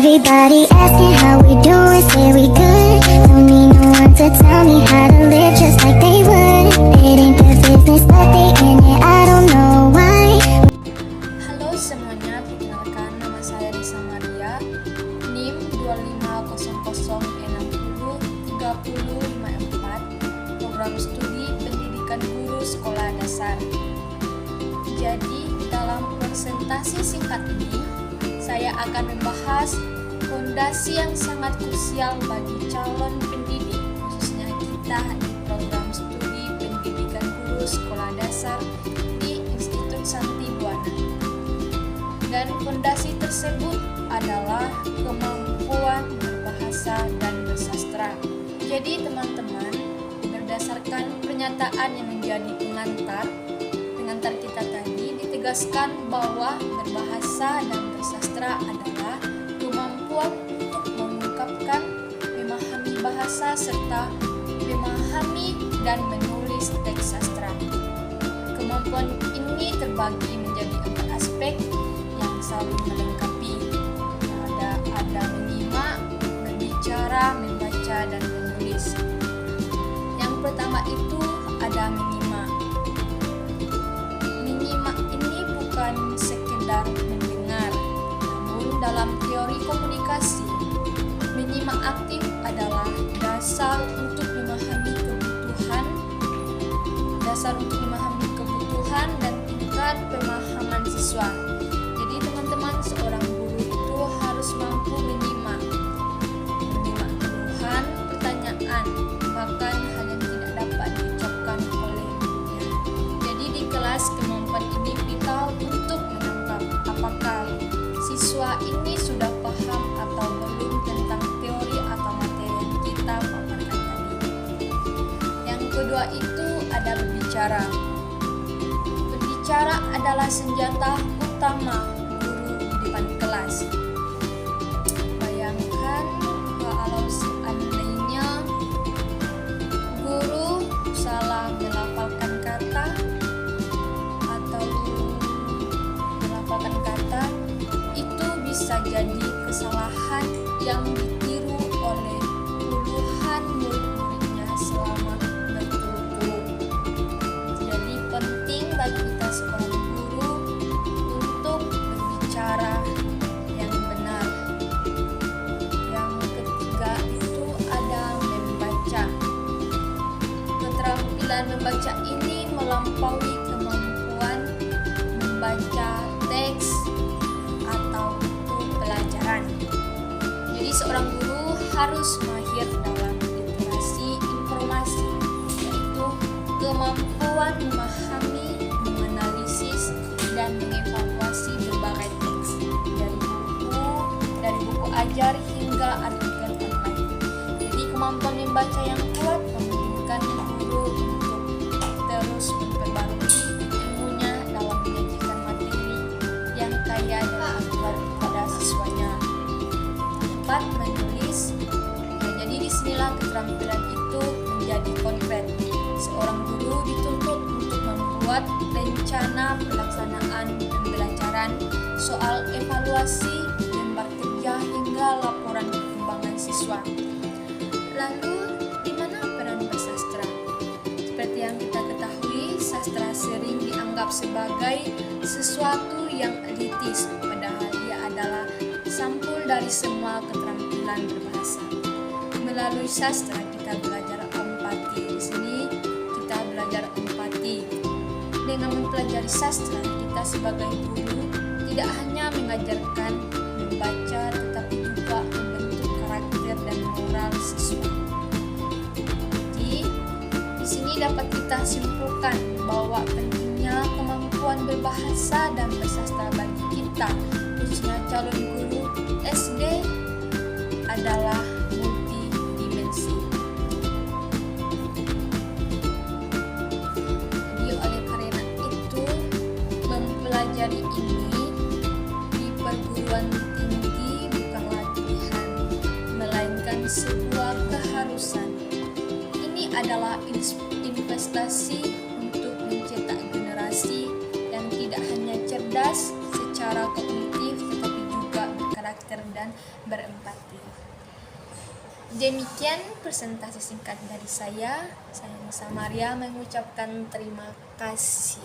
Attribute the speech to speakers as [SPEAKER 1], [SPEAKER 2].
[SPEAKER 1] Everybody asking how we doing, say we good. Don't need no one to tell me how to live just like they would. It ain't their business, but they in it, I don't know why.
[SPEAKER 2] Halo semuanya, perkenalkan nama saya Risa Maria, NIM 2500603054, program studi pendidikan guru sekolah dasar. Jadi dalam presentasi singkat ini, saya akan membahas fondasi yang sangat krusial bagi calon pendidik, khususnya kita di program studi pendidikan guru sekolah dasar di Institut Santi Buana. Dan fondasi tersebut adalah kemampuan berbahasa dan bersastra. Jadi teman-teman, berdasarkan pernyataan yang menjadi pengantar kita tadi, ditegaskan bahwa berbahasa dan bersastra adalah kemampuan untuk mengungkapkan, memahami bahasa serta memahami dan menulis teks sastra. Kemampuan ini terbagi menjadi 4 aspek yang saling melengkapi. Ada menyimak, berbicara, membaca, dan menulis. Yang pertama itu ada menyimak. Menyimak ini bukan sekedar mendengar, namun dalam teori komunikasi, menyimak aktif adalah dasar untuk memahami kebutuhan dan tingkat pemahaman siswa. Jadi teman-teman, seorang guru itu harus mampu menyimak keluhan, pertanyaan, bahkan hal yang tidak dapat diucapkan oleh gurunya. Jadi di kelas, kemampuan ini vital untuk menangkap apakah siswa ini sudah paham atau belum tentang teori atau materi yang kita paparkan tadi. Yang kedua itu ada berbicara. Berbicara adalah senjata utama guru di depan kelas. Bayangkan kalau seandainya guru salah melafalkan kata atau melafalkan kata, itu bisa jadi kesalahan yang ditiru oleh puluhan murid-muridnya selama berturut-turut. Jadi penting bagi kita seorang guru untuk berbicara yang benar. Yang ketiga itu ada membaca. Keterampilan membaca ini melampaui kemampuan membaca teks atau buku pelajaran. Jadi seorang guru harus mahir dalam literasi informasi, yaitu kemampuan memahami, menganalisis, dan mengevaluasi berbagai teks dari buku ajar hingga artikel online. Jadi kemampuan membaca yang kuat memungkinkan guru untuk terus memperbarui ilmunya dalam menyajikan materi yang kaya dan akurat kepada siswanya. 4. Menulis. Jadi disinilah keterampilan itu menjadi konkret. Seorang guru dituntut untuk membuat rencana pelaksanaan pembelajaran, soal evaluasi, lembar kerja, hingga laporan perkembangan siswa. Lalu, di mana peran bersastra? Seperti yang kita ketahui, sastra sering dianggap sebagai sesuatu yang elitis, padahal ia adalah sampul dari semua keterampilan berbahasa. Melalui sastra kita belajar empati. Di sini kita belajar empati. Dengan mempelajari sastra, kita sebagai guru tidak hanya mengajarkan membaca, tetapi juga membentuk karakter dan moral siswa. Jadi, di sini dapat kita simpulkan bahwa pentingnya kemampuan berbahasa dan bersastra bagi kita, khususnya calon guru SD, adalah multidimensi. Jadi oleh karena itu, mempelajari ini di perguruan tinggi bukanlah pilihan, melainkan sebuah keharusan. Ini adalah investasi untuk mencetak generasi yang tidak hanya cerdas secara kognitif, tetapi juga berkarakter berkarakter dan berempati. Demikian presentasi singkat dari saya. Saya Nisa Maria mengucapkan terima kasih.